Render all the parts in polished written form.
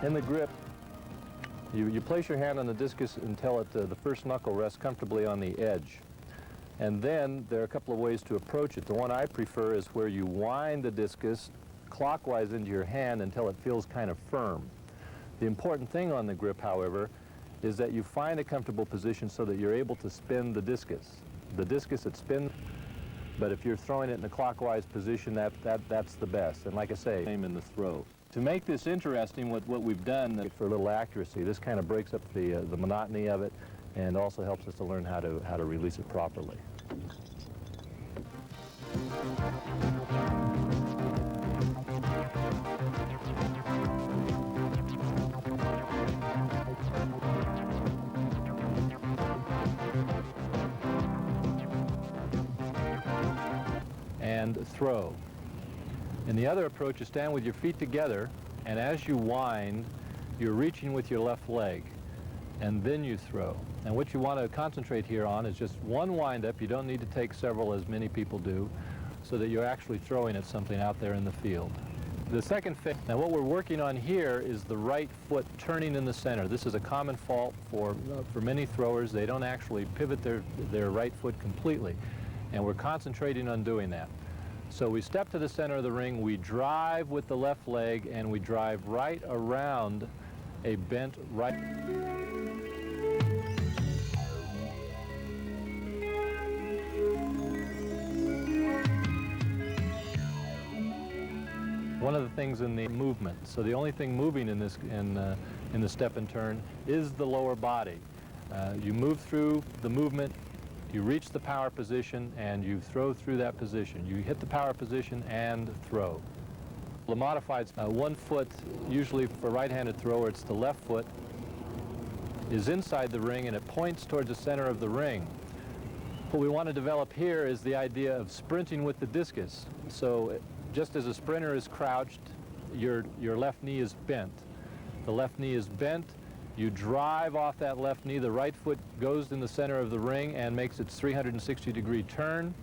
In the grip, you place your hand on the discus until the first knuckle rests comfortably on the edge. And then there are a couple of ways to approach it. The one I prefer is where you wind the discus clockwise into your hand until it feels kind of firm. The important thing on the grip, however, is that you find a comfortable position so that you're able to spin the discus. The discus, it spins, but if you're throwing it in a clockwise position, that's the best. And like I say, aim in the throw. To make this interesting, what we've done for a little accuracy, this kind of breaks up the monotony of it and also helps us to learn how to release it properly. And throw. And the other approach is stand with your feet together, and as you wind, you're reaching with your left leg, and then you throw. And what you want to concentrate here on is just one wind-up. You don't need to take several, as many people do, so that you're actually throwing at something out there in the field. The second phase, now what we're working on here is the right foot turning in the center. This is a common fault for many throwers. They don't actually pivot their right foot completely, and we're concentrating on doing that. So we step to the center of the ring, we drive with the left leg, and we drive right around a bent right. One of the things in the movement, so the only thing moving in this in the step and turn is the lower body. You move through the movement, you reach the power position, and you throw through that position. You hit the power position and throw. The modified one foot, usually for right-handed thrower, it's the left foot, is inside the ring and it points towards the center of the ring. What we want to develop here is the idea of sprinting with the discus. So just as a sprinter is crouched, your left knee is bent. The left knee is bent. You drive off that left knee, the right foot goes in the center of the ring and makes its 360-degree turn.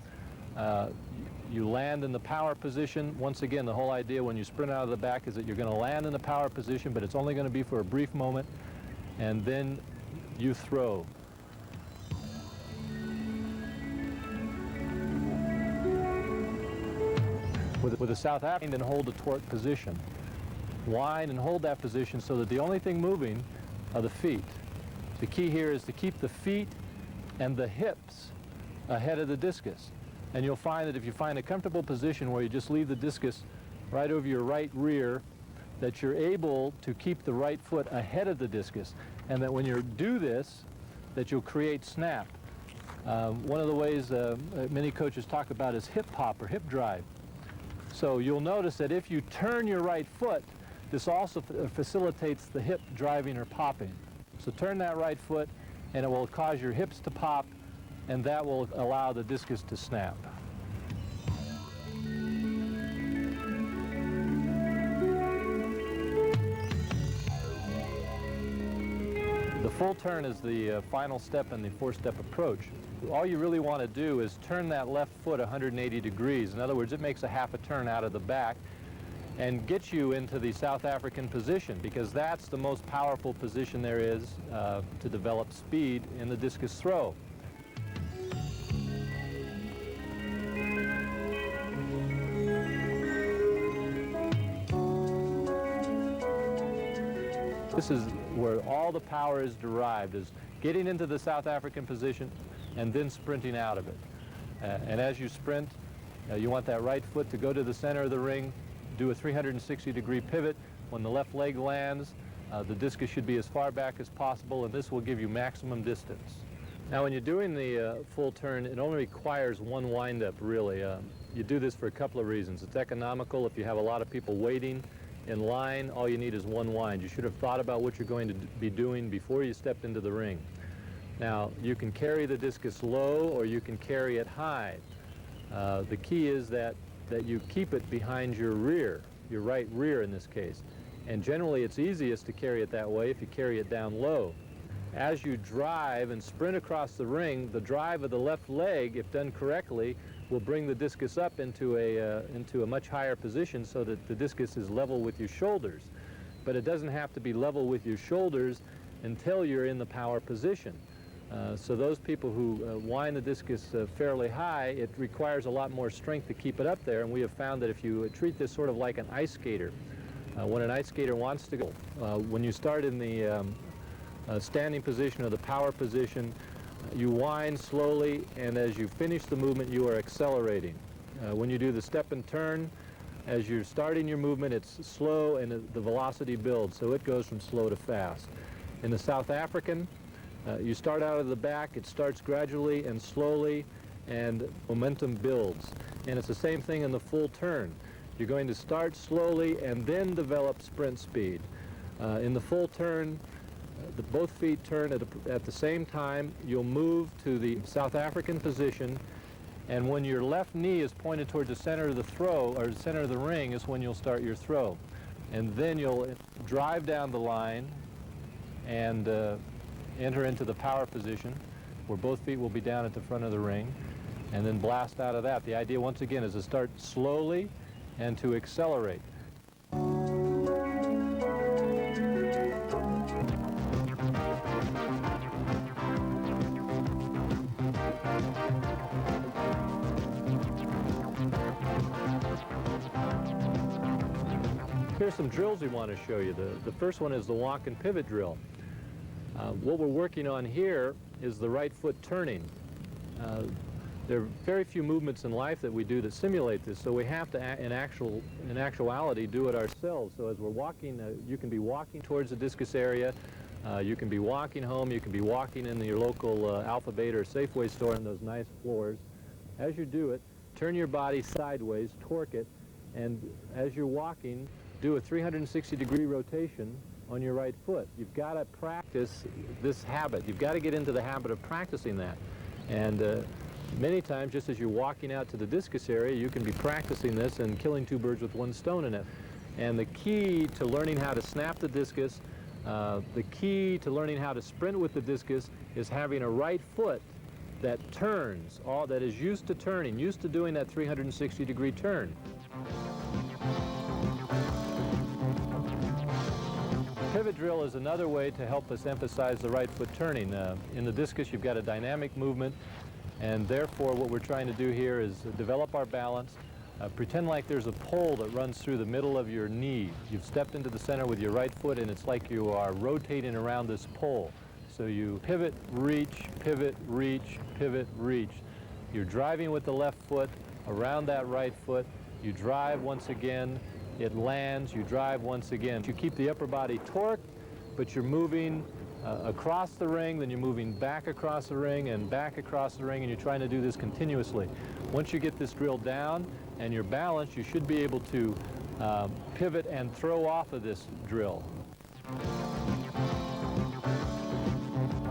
You land in the power position. Once again, the whole idea when you sprint out of the back is that you're going to land in the power position, but it's only going to be for a brief moment, and then you throw. With a South African, and hold a torque position. Wind and hold that position so that the only thing moving are the feet. The key here is to keep the feet and the hips ahead of the discus. And you'll find that if you find a comfortable position where you just leave the discus right over your right rear, that you're able to keep the right foot ahead of the discus, and that when you do this, that you'll create snap. One of the ways many coaches talk about is hip hop or hip drive. So you'll notice that if you turn your right foot, this also facilitates the hip driving or popping. So turn that right foot and it will cause your hips to pop, and that will allow the discus to snap. The full turn is the final step in the four-step approach. All you really want to do is turn that left foot 180 degrees. In other words, it makes a half a turn out of the back and gets you into the South African position, because that's the most powerful position there is to develop speed in the discus throw. This is where all the power is derived, is getting into the South African position and then sprinting out of it. And as you sprint, you want that right foot to go to the center of the ring, do a 360-degree pivot. When the left leg lands, the discus should be as far back as possible, and this will give you maximum distance. Now, when you're doing the full turn, it only requires one wind-up, really. You do this for a couple of reasons. It's economical. If you have a lot of people waiting in line, all you need is one wind. You should have thought about what you're going to be doing before you stepped into the ring. Now, you can carry the discus low or you can carry it high. The key is that you keep it behind your rear, your right rear in this case. And generally it's easiest to carry it that way if you carry it down low. As you drive and sprint across the ring, the drive of the left leg, if done correctly, will bring the discus up into a much higher position so that the discus is level with your shoulders. But it doesn't have to be level with your shoulders until you're in the power position. So those people who wind the discus fairly high, it requires a lot more strength to keep it up there, and we have found that if you treat this sort of like an ice skater, when an ice skater wants to go, when you start in the standing position or the power position, you wind slowly, and as you finish the movement, you are accelerating. When you do the step and turn, as you're starting your movement, it's slow and the velocity builds, so it goes from slow to fast. In the South African, you start out of the back, it starts gradually and slowly, and momentum builds. And it's the same thing in the full turn. You're going to start slowly and then develop sprint speed. In the full turn, both feet turn at the same time. You'll move to the South African position, and when your left knee is pointed towards the center of the throw, or the center of the ring, is when you'll start your throw. And then you'll drive down the line and enter into the power position, where both feet will be down at the front of the ring, and then blast out of that. The idea, once again, is to start slowly and to accelerate. Here's some drills we want to show you. The first one is the walk and pivot drill. What we're working on here is the right foot turning. There are very few movements in life that we do that simulate this, so we have to, in actuality, do it ourselves. So as we're walking, you can be walking towards the discus area, you can be walking home, you can be walking in your local Alpha Beta or Safeway store on those nice floors. As you do it, turn your body sideways, torque it, and as you're walking, do a 360-degree rotation on your right foot. You've got to practice this habit. You've got to get into the habit of practicing that. And many times, just as you're walking out to the discus area, you can be practicing this and killing two birds with one stone in it. And the key to learning how to snap the discus, the key to learning how to sprint with the discus, is having a right foot that turns, that is used to turning, used to doing that 360-degree turn. Pivot drill is another way to help us emphasize the right foot turning. In the discus, you've got a dynamic movement, and therefore what we're trying to do here is develop our balance. Pretend like there's a pole that runs through the middle of your knee. You've stepped into the center with your right foot, and it's like you are rotating around this pole. So you pivot, reach, pivot, reach, pivot, reach. You're driving with the left foot around that right foot. You drive once again. It lands, you drive once again. You keep the upper body torqued, but you're moving across the ring, then you're moving back across the ring and back across the ring, and you're trying to do this continuously. Once you get this drill down and you're balanced, you should be able to pivot and throw off of this drill.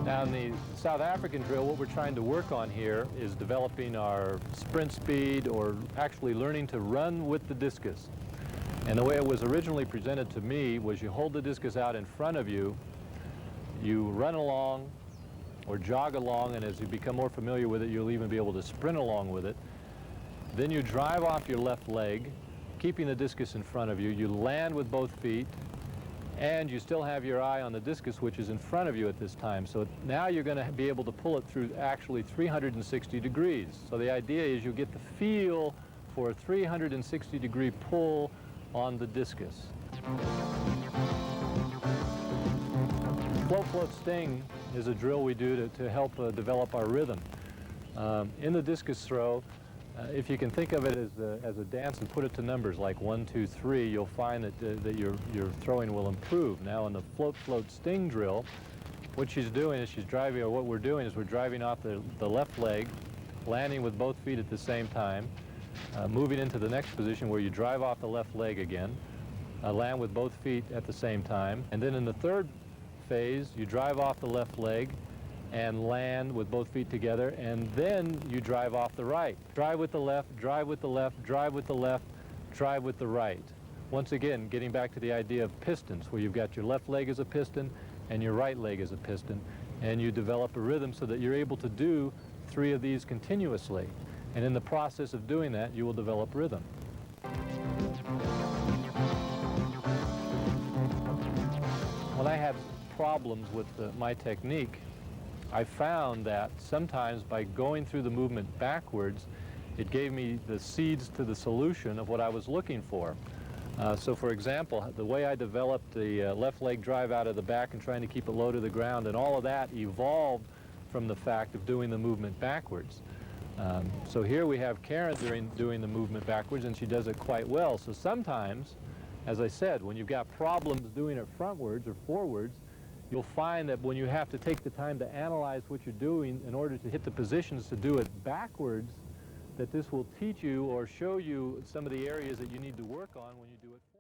Now in the South African drill, what we're trying to work on here is developing our sprint speed, or actually learning to run with the discus. And the way it was originally presented to me was you hold the discus out in front of you, you run along or jog along, and as you become more familiar with it, you'll even be able to sprint along with it. Then you drive off your left leg, keeping the discus in front of you. You land with both feet, and you still have your eye on the discus, which is in front of you at this time. So now you're going to be able to pull it through actually 360 degrees. So the idea is you get the feel for a 360-degree pull on the discus. Float, float, sting is a drill we do to help develop our rhythm. In the discus throw, if you can think of it as a dance and put it to numbers like 1, 2, 3, you'll find that your throwing will improve. Now in the float, float, sting drill, what she's doing is she's driving, or what we're doing is we're driving off the left leg, landing with both feet at the same time, moving into the next position where you drive off the left leg again, land with both feet at the same time, and then in the third phase you drive off the left leg and land with both feet together, and then you drive off the right. Drive with the left, drive with the left, drive with the left, drive with the right. Once again, getting back to the idea of pistons, where you've got your left leg as a piston and your right leg as a piston, and you develop a rhythm so that you're able to do 3 of these continuously. And in the process of doing that, you will develop rhythm. When I have problems with my technique, I found that sometimes by going through the movement backwards, it gave me the seeds to the solution of what I was looking for. So for example, the way I developed the left leg drive out of the back and trying to keep it low to the ground, and all of that evolved from the fact of doing the movement backwards. So here we have Karen doing the movement backwards, and she does it quite well. So sometimes, as I said, when you've got problems doing it frontwards or forwards, you'll find that when you have to take the time to analyze what you're doing in order to hit the positions to do it backwards, that this will teach you or show you some of the areas that you need to work on when you do it.